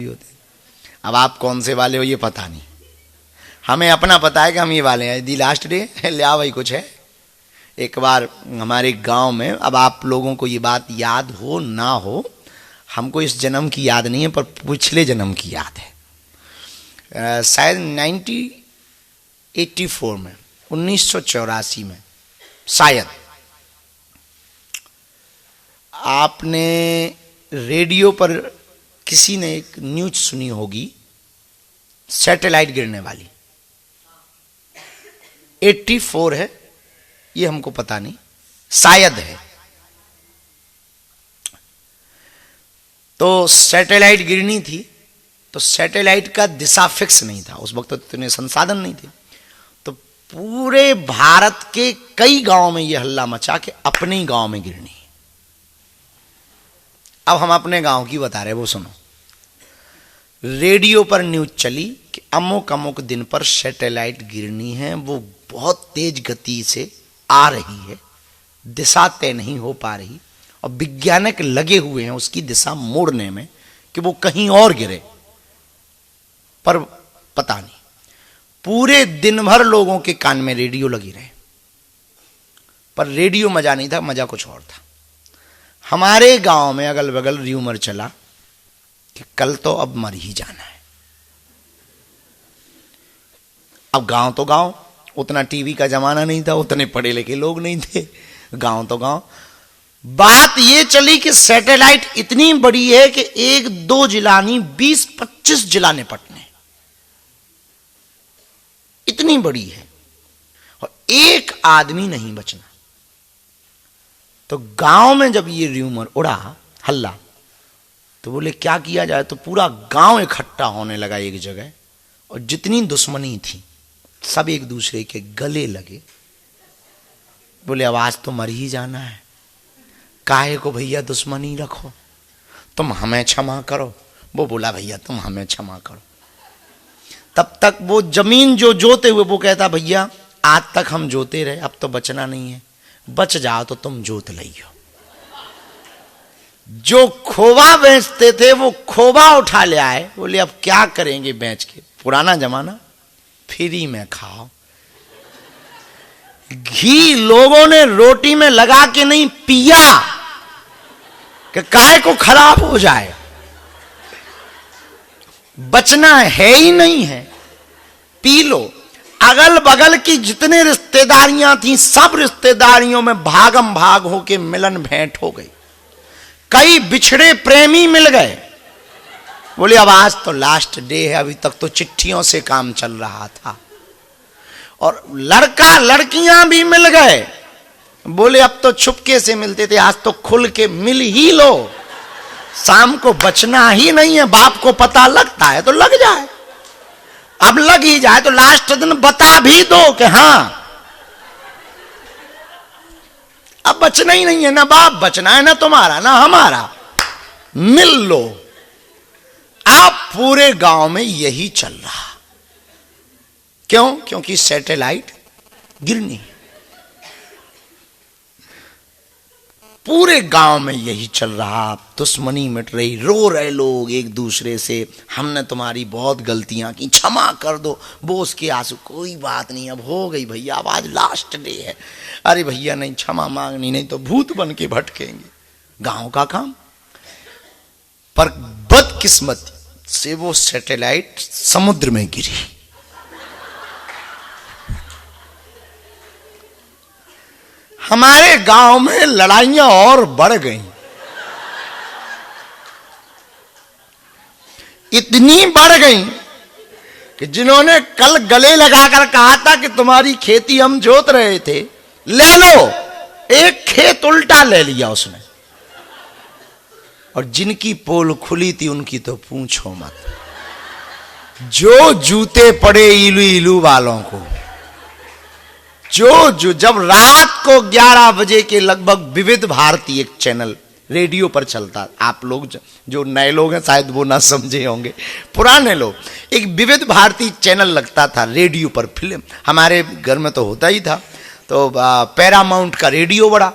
होते हैं। अब आप कौन से वाले हो ये पता नहीं, हमें अपना पता है कि हम ये वाले हैं। दी लास्ट डे लिया भाई कुछ है। एक बार हमारे गांव में, अब आप लोगों को ये बात याद हो ना हो, हमको इस जन्म की याद नहीं है पर पिछले जन्म की याद है। शायद 1984 में, 1984 में शायद आपने रेडियो पर किसी ने एक न्यूज सुनी होगी, सैटेलाइट गिरने वाली। 84 है ये हमको पता नहीं, शायद है। तो सैटेलाइट गिरनी थी, तो सैटेलाइट का दिशा फिक्स नहीं था, उस वक्त तो इतने संसाधन नहीं थे। तो पूरे भारत के कई गांव में यह हल्ला मचा कि अपने ही गांव में गिरनी है। अब हम अपने गांव की बता रहे, वो सुनो। रेडियो पर न्यूज चली कि अमुक अमुक दिन पर सैटेलाइट गिरनी है, वो बहुत तेज गति से आ रही है, दिशा तय नहीं हो पा रही और वैज्ञानिक लगे हुए हैं उसकी दिशा मोड़ने में कि वो कहीं और गिरे, पर पता नहीं। पूरे दिन भर लोगों के कान में रेडियो लगी रहे, पर रेडियो मजा नहीं था, मजा कुछ और था। हमारे गांव में अगल बगल र्यूमर चला कि कल तो अब मर ही जाना है। अब गांव तो गांव, उतना टीवी का जमाना नहीं था, उतने पढ़े लिखे लोग नहीं थे, गांव तो गांव। बात ये चली कि सैटेलाइट इतनी बड़ी है कि 1-2 जिला नहीं 20-25 जिला निपटने, इतनी बड़ी है और एक आदमी नहीं बचना। तो गांव में जब ये र्यूमर उड़ा, हल्ला, तो बोले क्या किया जाए। तो पूरा गांव इकट्ठा होने लगा एक जगह और जितनी दुश्मनी थी सब एक दूसरे के गले लगे। बोले आवाज तो मर ही जाना है, काहे को भैया दुश्मनी रखो, तुम हमें क्षमा करो। वो बोला भैया तुम हमें क्षमा करो। तब तक वो जमीन जो जोते हुए वो कहता भैया आज तक हम जोते रहे, अब तो बचना नहीं है, बच जाओ तो तुम जोत लियो। जो खोवा बेचते थे वो खोवा उठा ले आए, बोले अब क्या करेंगे बेच के, पुराना जमाना, फ्री में खाओ। घी लोगों ने रोटी में लगा के नहीं पिया कि काहे को खराब हो जाए, बचना है ही नहीं है, पी लो। अगल बगल की जितने रिश्तेदारियां थी सब रिश्तेदारियों में भागम भाग होके मिलन भेंट हो गई। कई बिछड़े प्रेमी मिल गए, बोले अब आज तो लास्ट डे है, अभी तक तो चिट्ठियों से काम चल रहा था। और लड़का लड़कियां भी मिल गए, बोले अब तो छुपके से मिलते थे, आज तो खुल के मिल ही लो, शाम को बचना ही नहीं है। बाप को पता लगता है तो लग जाए, अब लग ही जाए तो लास्ट दिन बता भी दो कि हाँ अब बचना ही नहीं है, ना बाप बचना है, ना तुम्हारा ना हमारा, मिल लो। अब पूरे गांव में यही चल रहा। क्यों? क्योंकि सैटेलाइट गिरनी, पूरे गांव में यही चल रहा। दुश्मनी मिट रही, रो रहे लोग एक दूसरे से, हमने तुम्हारी बहुत गलतियां की, क्षमा कर दो। वो उसके आंसू, कोई बात नहीं, अब हो गई भैया, अब आज लास्ट डे है। अरे भैया नहीं, क्षमा मांगनी नहीं तो भूत बन के भटकेंगे। गांव का काम। पर बदकिस्मती से वो सैटेलाइट समुद्र में गिरी। हमारे गांव में लड़ाइयां और बढ़ गईं, इतनी बढ़ गईं कि जिन्होंने कल गले लगाकर कहा था कि तुम्हारी खेती हम जोत रहे थे, ले लो, एक खेत उल्टा ले लिया उसने। और जिनकी पोल खुली थी उनकी तो पूछो मत। जो जूते पड़े इलू इलू वालों को, जो जब रात को 11 बजे के लगभग विविध भारती एक चैनल रेडियो पर चलता, आप लोग जो नए लोग हैं शायद वो ना समझे होंगे, पुराने लोग, एक विविध भारती चैनल लगता था रेडियो पर। फिल्म हमारे घर में तो होता ही था, तो पैरामाउंट का रेडियो बड़ा,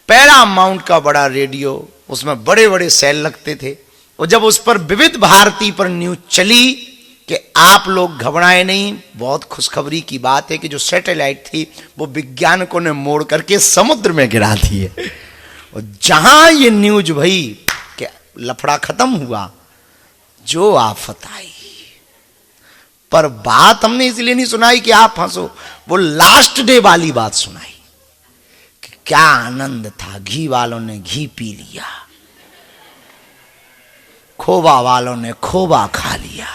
पैरामाउंट का बड़ा रेडियो, उसमें बड़े बड़े सेल लगते थे। और जब उस पर विविध भारती पर न्यूज चली कि आप लोग घबराए नहीं, बहुत खुशखबरी की बात है कि जो सैटेलाइट थी वो वैज्ञानिकों ने मोड़ करके समुद्र में गिरा दी है। और जहां ये न्यूज भई कि लफड़ा खत्म हुआ, जो आफत आई। पर बात हमने इसलिए नहीं सुनाई कि आप हंसो, वो लास्ट डे वाली बात सुनाई कि क्या आनंद था। घी वालों ने घी पी लिया, खोवा वालों ने खोवा खा लिया।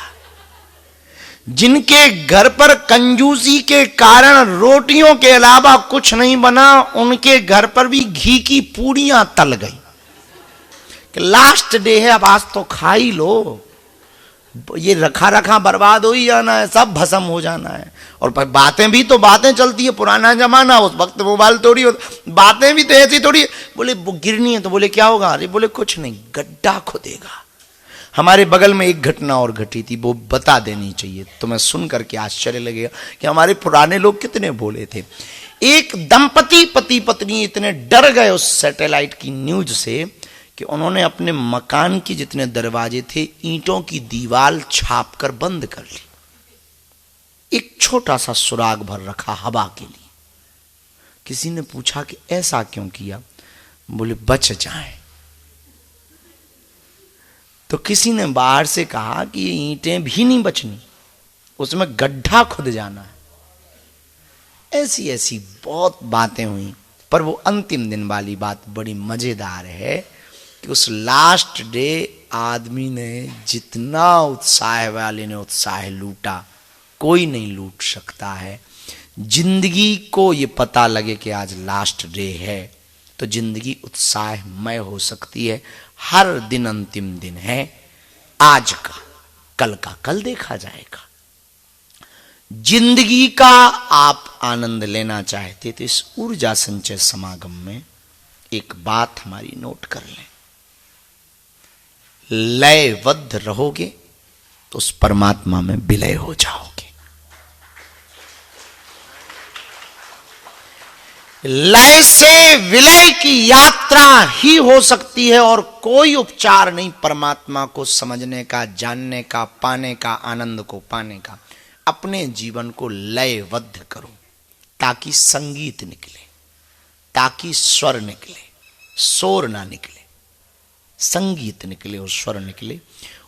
जिनके घर पर कंजूसी के कारण रोटियों के अलावा कुछ नहीं बना, उनके घर पर भी घी की पूड़ियां तल गई कि लास्ट डे है, अब आज तो खा ही लो। ये रखा रखा बर्बाद हो ही जाना है, सब भस्म हो जाना है। और बातें भी तो बातें चलती है, पुराना जमाना, उस वक्त मोबाइल थोड़ी होता, बातें भी तो ऐसी थोड़ी। बोले वो गिरनी है तो बोले क्या होगा, अरे बोले कुछ नहीं, गड्ढा खोदेगा। हमारे बगल में एक घटना और घटी थी, वो बता देनी चाहिए, तुम्हें सुन करके आश्चर्य लगेगा कि हमारे पुराने लोग कितने भोले थे। एक दंपति पति पत्नी इतने डर गए उस सैटेलाइट की न्यूज से कि उन्होंने अपने मकान के जितने दरवाजे थे ईंटों की दीवार छाप कर बंद कर ली, एक छोटा सा सुराग भर रखा हवा के लिए। किसी ने पूछा कि ऐसा क्यों किया, बोले बच जाएं। तो किसी ने बाहर से कहा कि ये ईंटें भी नहीं बचनी, उसमें गड्ढा खुद जाना है। ऐसी ऐसी बहुत बातें हुई, पर वो अंतिम दिन वाली बात बड़ी मजेदार है कि उस लास्ट डे आदमी ने जितना उत्साह वाले ने उत्साह लूटा, कोई नहीं लूट सकता है। जिंदगी को ये पता लगे कि आज लास्ट डे है तो जिंदगी उत्साहमय हो सकती है। हर दिन अंतिम दिन है, आज का कल देखा जाएगा। जिंदगी का आप आनंद लेना चाहते तो इस ऊर्जा संचय समागम में एक बात हमारी नोट कर लें, लयबद्ध रहोगे तो उस परमात्मा में विलय हो जाओगे। लय से विलय की यात्रा ही हो सकती है और कोई उपचार नहीं परमात्मा को समझने का, जानने का, पाने का, आनंद को पाने का। अपने जीवन को लयबद्ध करो ताकि संगीत निकले, ताकि स्वर निकले, शोर ना निकले, संगीत निकले और स्वर निकले।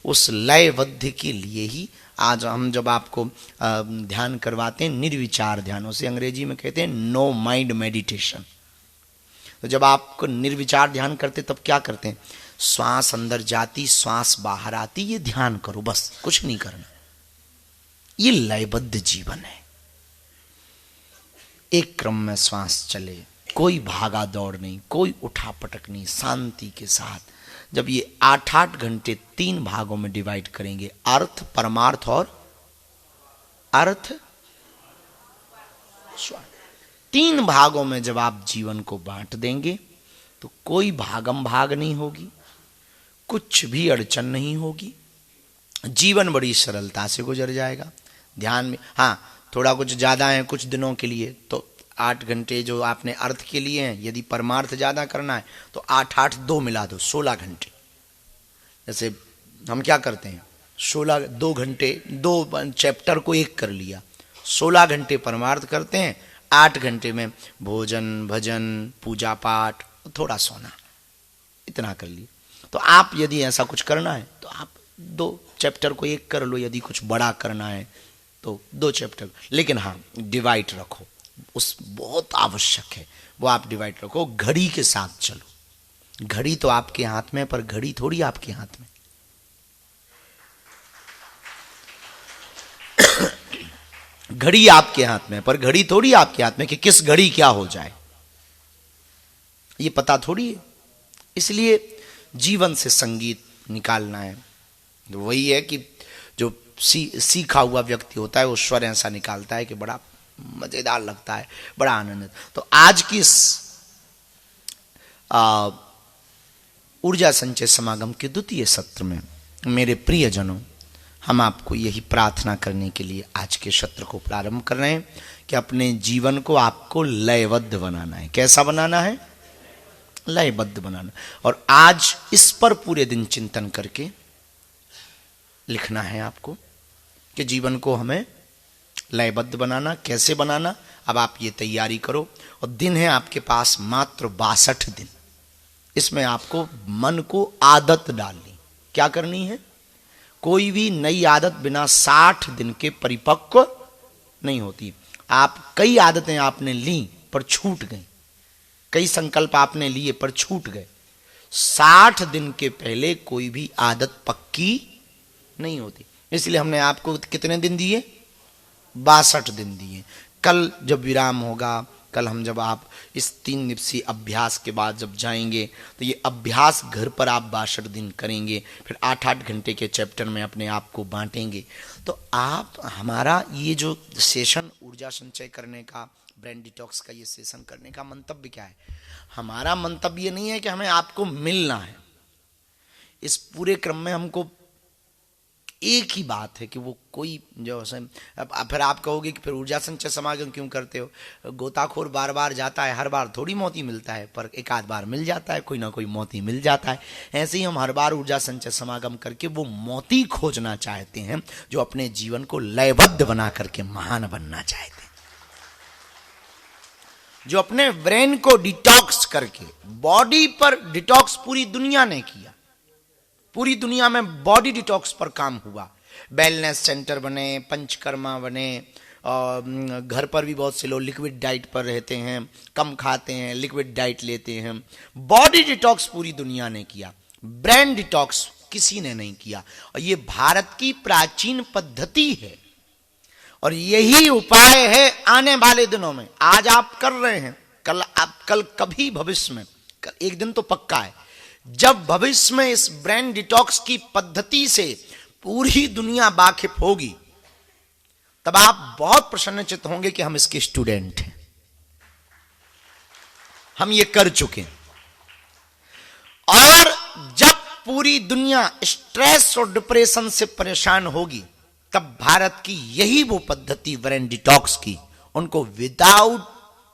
उस लयबद्ध के लिए ही आज हम जब आपको ध्यान करवाते हैं निर्विचार ध्यानों से, अंग्रेजी में कहते हैं नो माइंड मेडिटेशन। तो जब आप निर्विचार ध्यान करते तब क्या करते हैं, श्वास अंदर जाती श्वास बाहर आती, ये ध्यान करो, बस कुछ नहीं करना। ये लयबद्ध जीवन है, एक क्रम में श्वास चले, कोई भागा दौड़ नहीं, कोई उठा पटक नहीं, शांति के साथ। जब ये 8-8 घंटे 3 भागों में डिवाइड करेंगे, अर्थ, परमार्थ और अर्थ स्वर, 3 भागों में जब आप जीवन को बांट देंगे तो कोई भागम भाग नहीं होगी, कुछ भी अड़चन नहीं होगी, जीवन बड़ी सरलता से गुजर जाएगा। ध्यान में हाँ थोड़ा कुछ ज्यादा है कुछ दिनों के लिए तो 8 घंटे जो आपने अर्थ के लिए हैं, यदि परमार्थ ज्यादा करना है तो 8-8 2 मिला दो, 16 घंटे। जैसे हम क्या करते हैं, 2 घंटे 2 चैप्टर को एक कर लिया, 16 घंटे परमार्थ करते हैं, 8 घंटे में भोजन भजन पूजा पाठ थोड़ा सोना, इतना कर लिए। तो आप यदि ऐसा कुछ करना है तो आप 2 चैप्टर को एक कर लो, यदि कुछ बड़ा करना है तो 2 चैप्टर, लेकिन हाँ डिवाइड रखो, उस बहुत आवश्यक है वो आप डिवाइड रखो। घड़ी के साथ चलो, घड़ी तो आपके हाथ में, पर घड़ी थोड़ी आपके हाथ में। घड़ी आपके हाथ में, पर घड़ी थोड़ी आपके हाथ में कि किस घड़ी क्या हो जाए, ये पता थोड़ी है। इसलिए जीवन से संगीत निकालना है। तो वही है कि जो सीखा हुआ व्यक्ति होता है वो स्वर ऐसा निकालता है कि बड़ा मजेदार लगता है, बड़ा आनंद। तो आज की इस ऊर्जा संचय समागम के 2य सत्र में मेरे प्रियजनों, हम आपको यही प्रार्थना करने के लिए आज के सत्र को प्रारंभ कर रहे हैं कि अपने जीवन को आपको लयबद्ध बनाना है। कैसा बनाना है? लयबद्ध बनाना। और आज इस पर पूरे दिन चिंतन करके लिखना है आपको कि जीवन को हमें लयबद्ध बनाना, कैसे बनाना। अब आप ये तैयारी करो और दिन है आपके पास मात्र 62 दिन। इसमें आपको मन को आदत डालनी। क्या करनी है? कोई भी नई आदत बिना 60 दिन के परिपक्व नहीं होती। आप कई आदतें आपने ली पर छूट गई, कई संकल्प आपने लिए पर छूट गए। 60 दिन के पहले कोई भी आदत पक्की नहीं होती। इसलिए हमने आपको कितने दिन दिए? 62 दिन दिए। कल जब विराम होगा, कल हम जब आप इस 3 दिवसीय अभ्यास के बाद जब जाएंगे तो ये अभ्यास घर पर आप 62 दिन करेंगे, फिर 8-8 घंटे के चैप्टर में अपने आप को बांटेंगे। तो आप हमारा ये जो सेशन ऊर्जा संचय करने का, ब्रेन डिटॉक्स का ये सेशन करने का मंतव्य क्या है? हमारा मंतव्य ये नहीं है कि हमें आपको मिलना है। इस पूरे क्रम में हमको एक ही बात है कि वो कोई जो फिर आप कहोगे कि फिर ऊर्जा संचय समागम क्यों करते हो? गोताखोर बार बार जाता है, हर बार थोड़ी मोती मिलता है, पर एक आध बार मिल जाता है, कोई ना कोई मोती मिल जाता है। ऐसे ही हम हर बार ऊर्जा संचय समागम करके वो मोती खोजना चाहते हैं जो अपने जीवन को लयबद्ध बना करके महान बनना चाहते हैं, जो अपने ब्रेन को डिटॉक्स करके, बॉडी पर डिटॉक्स पूरी दुनिया ने किया, पूरी दुनिया में बॉडी डिटॉक्स पर काम हुआ। वेलनेस सेंटर बने, पंचकर्मा बने, और घर पर भी बहुत से लोग लिक्विड डाइट पर रहते हैं, कम खाते हैं, लिक्विड डाइट लेते हैं। बॉडी डिटॉक्स पूरी दुनिया ने किया, ब्रेन डिटॉक्स किसी ने नहीं किया। और ये भारत की प्राचीन पद्धति है और यही उपाय है आने वाले दिनों में। आज आप कर रहे हैं, कल कभी भविष्य में, एक दिन तो पक्का है, जब भविष्य में इस ब्रेन डिटॉक्स की पद्धति से पूरी दुनिया वाकिफ होगी, तब आप बहुत प्रसन्नचित्त होंगे कि हम इसके स्टूडेंट हैं, हम ये कर चुके हैं। और जब पूरी दुनिया स्ट्रेस और डिप्रेशन से परेशान होगी, तब भारत की यही वो पद्धति ब्रेन डिटॉक्स की, उनको विदाउट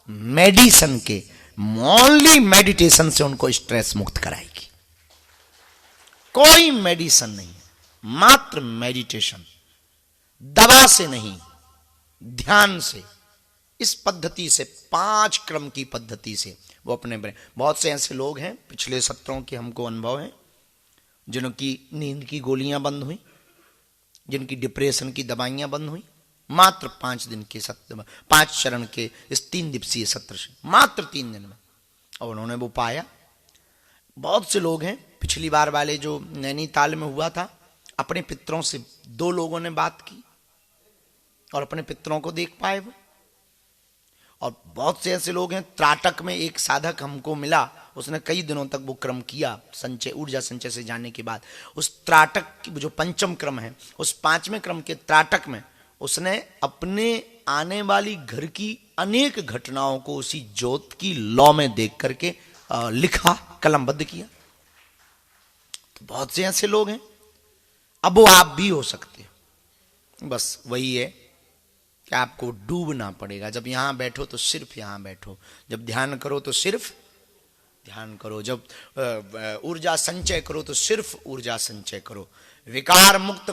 मेडिसिन के, ओनली मेडिटेशन से उनको स्ट्रेस मुक्त कराएगी। कोई मेडिसिन नहीं, मात्र मेडिटेशन, दवा से नहीं, ध्यान से, इस पद्धति से, 5 क्रम की पद्धति से वो अपने ब्रेन। बहुत से ऐसे लोग हैं, पिछले सत्रों के हमको अनुभव हैं, जिनकी नींद की गोलियां बंद हुई, जिनकी डिप्रेशन की दवाइयां बंद हुई, मात्र 5 दिन के सत्र, 5 चरण के इस 3 दिवसीय सत्र से, मात्र 3 दिन में, और उन्होंने वो पाया। बहुत से लोग हैं, पिछली बार वाले जो नैनीताल में हुआ था, अपने पितरों से 2 लोगों ने बात की और अपने पितरों को देख पाए वो। और बहुत से ऐसे लोग हैं, त्राटक में एक साधक हमको मिला, उसने कई दिनों तक वो क्रम किया संचय, ऊर्जा संचय से जाने के बाद। उस त्राटक की जो 5वां क्रम है, उस 5वें क्रम के त्राटक में उसने अपने आने वाली घर की अनेक घटनाओं को उसी ज्योत की लौ में देख करके लिखा, कलमबद्ध किया। तो बहुत से ऐसे लोग हैं, अब वो आप भी हो सकते हैं। बस वही है कि आपको डूबना पड़ेगा। जब यहां बैठो तो सिर्फ यहां बैठो, जब ध्यान करो तो सिर्फ ध्यान करो, जब ऊर्जा संचय करो तो सिर्फ ऊर्जा संचय करो। विकार मुक्त